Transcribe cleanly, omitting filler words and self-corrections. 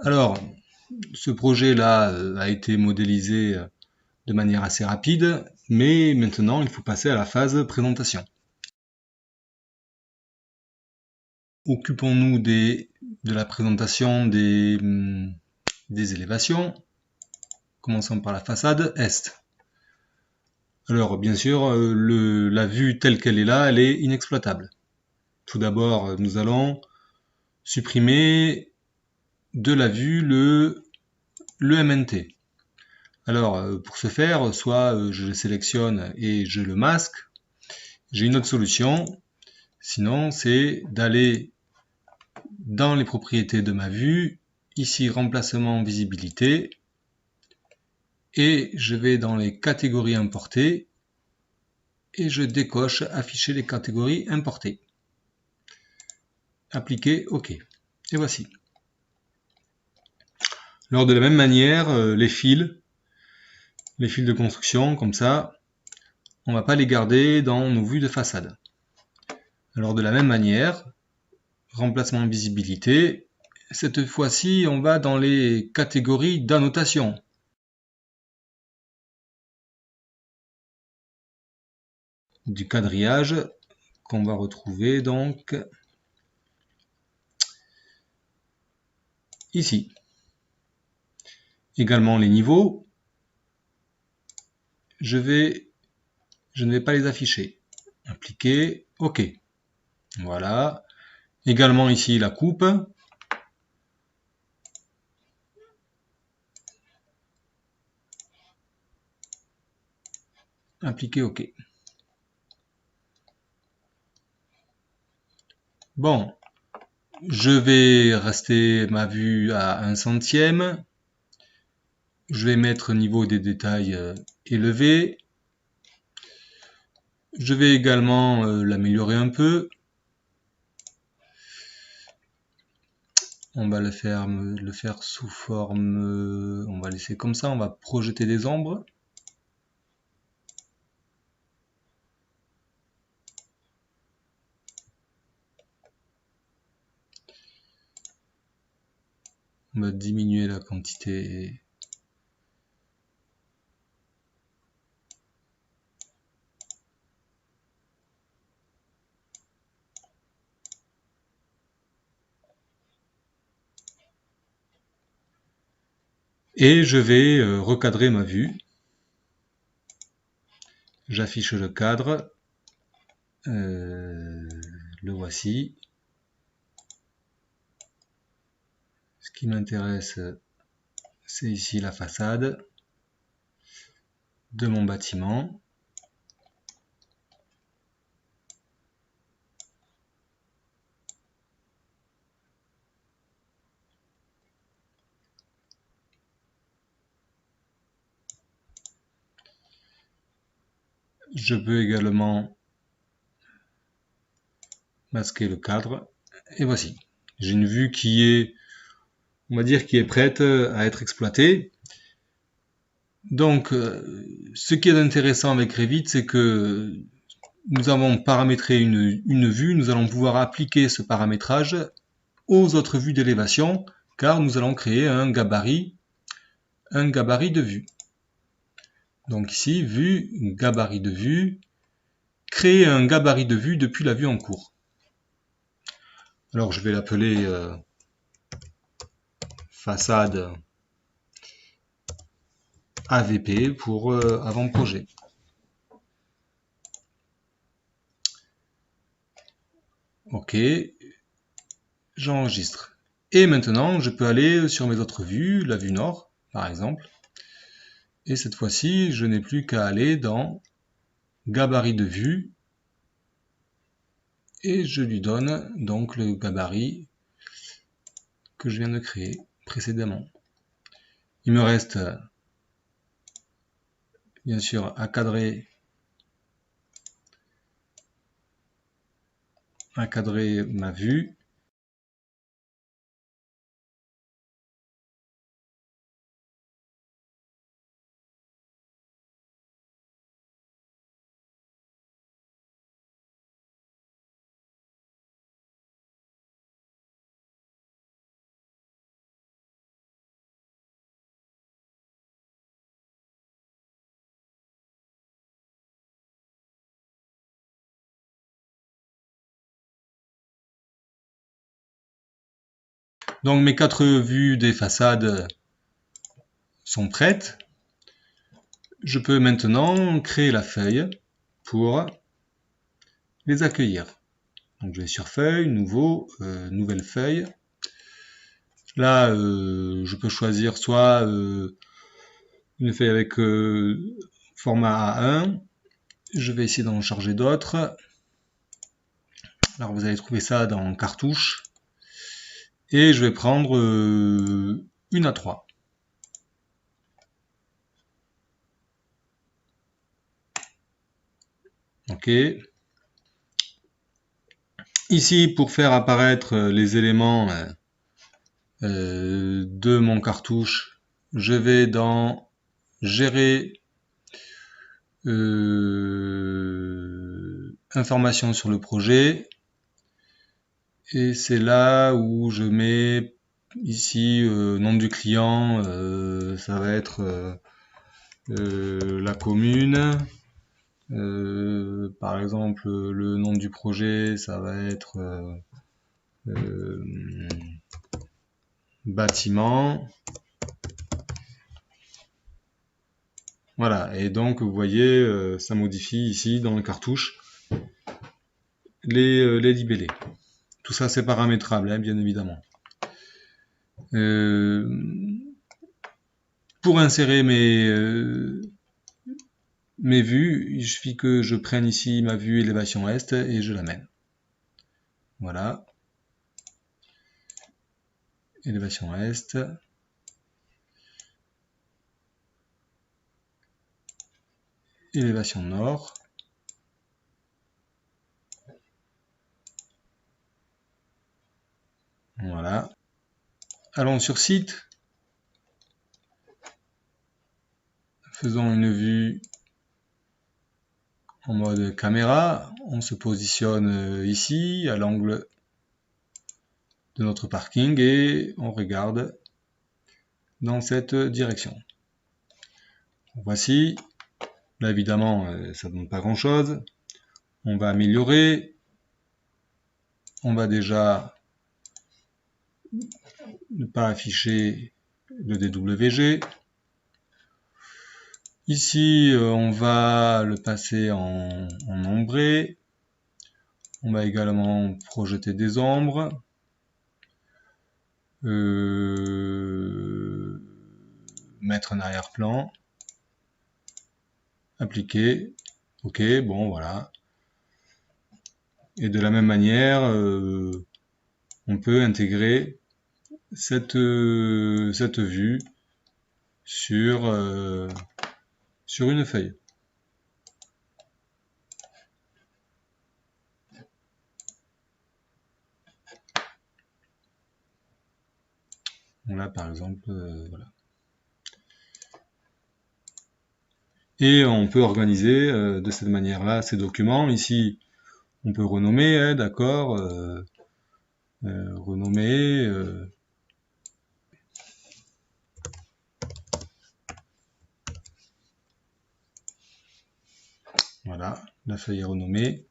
Alors, ce projet-là a été modélisé de manière assez rapide, mais maintenant il faut passer à la phase présentation. Occupons-nous de la présentation des élévations. Commençons par la façade est. Alors bien sûr, la vue telle qu'elle est là, elle est inexploitable. Tout d'abord, nous allons supprimer de la vue le MNT. Alors pour ce faire, soit je le sélectionne et je le masque. J'ai une autre solution, sinon c'est d'aller dans les propriétés de ma vue, ici remplacement visibilité, et je vais dans les catégories importées et je décoche afficher les catégories importées. Appliquer OK. Et voici. Alors de la même manière, les fils de construction, comme ça, on ne va pas les garder dans nos vues de façade. Alors de la même manière, remplacement visibilité, cette fois-ci on va dans les catégories d'annotation. Du quadrillage qu'on va retrouver donc ici. Également les niveaux, je ne vais pas les afficher. Appliquer, OK. Voilà. Également ici la coupe. Appliquer OK. Bon, je vais rester ma vue à 1 centième. Je vais mettre niveau des détails élevé. Je vais également l'améliorer un peu. On va le faire sous forme... on va laisser comme ça, on va projeter des ombres. On va diminuer la quantité. Et je vais recadrer ma vue. J'affiche le cadre. Le voici. Ce qui m'intéresse, c'est ici la façade de mon bâtiment. Je peux également masquer le cadre. Et voici. J'ai une vue qui est, on va dire, qui est prête à être exploitée. Donc, ce qui est intéressant avec Revit, c'est que nous avons paramétré une vue, nous allons pouvoir appliquer ce paramétrage aux autres vues d'élévation, car nous allons créer un gabarit de vue. Donc ici, vue, gabarit de vue, créer un gabarit de vue depuis la vue en cours. Alors je vais l'appeler façade AVP pour avant-projet. OK, j'enregistre. Et maintenant, je peux aller sur mes autres vues, la vue nord, par exemple. Et cette fois-ci, je n'ai plus qu'à aller dans gabarit de vue. Et je lui donne donc le gabarit que je viens de créer précédemment. Il me reste bien sûr à cadrer ma vue. Donc mes 4 vues des façades sont prêtes. Je peux maintenant créer la feuille pour les accueillir. Donc je vais sur feuille, nouveau, nouvelle feuille. Là, je peux choisir soit une feuille avec format A1. Je vais essayer d'en charger d'autres. Alors vous allez trouver ça dans cartouche. Et je vais prendre une A3. Ok. Ici, pour faire apparaître les éléments de mon cartouche, je vais dans Gérer informations sur le projet. Et c'est là où je mets ici nom du client, ça va être la commune. Par exemple, le nom du projet, ça va être bâtiment. Voilà, et donc vous voyez, ça modifie ici dans le cartouche les libellés. Tout ça c'est paramétrable, hein, bien évidemment. Pour insérer mes vues, il suffit que je prenne ici ma vue élévation est et je l'amène. Voilà. Élévation est. Élévation nord. Voilà. Allons sur site. Faisons une vue en mode caméra. On se positionne ici, à l'angle de notre parking, et on regarde dans cette direction. Voici. Là, évidemment, ça ne donne pas grand-chose. On va améliorer. On va déjà ne pas afficher le DWG. Ici, on va le passer en ombré. On va également projeter des ombres. Mettre un arrière-plan. Appliquer. Ok, bon, voilà. Et de la même manière, on peut intégrer cette vue sur une feuille. Là, par exemple, voilà. Et on peut organiser de cette manière-là ces documents. Ici, on peut renommer, hein, d'accord, renommer. Voilà, la feuille est renommée.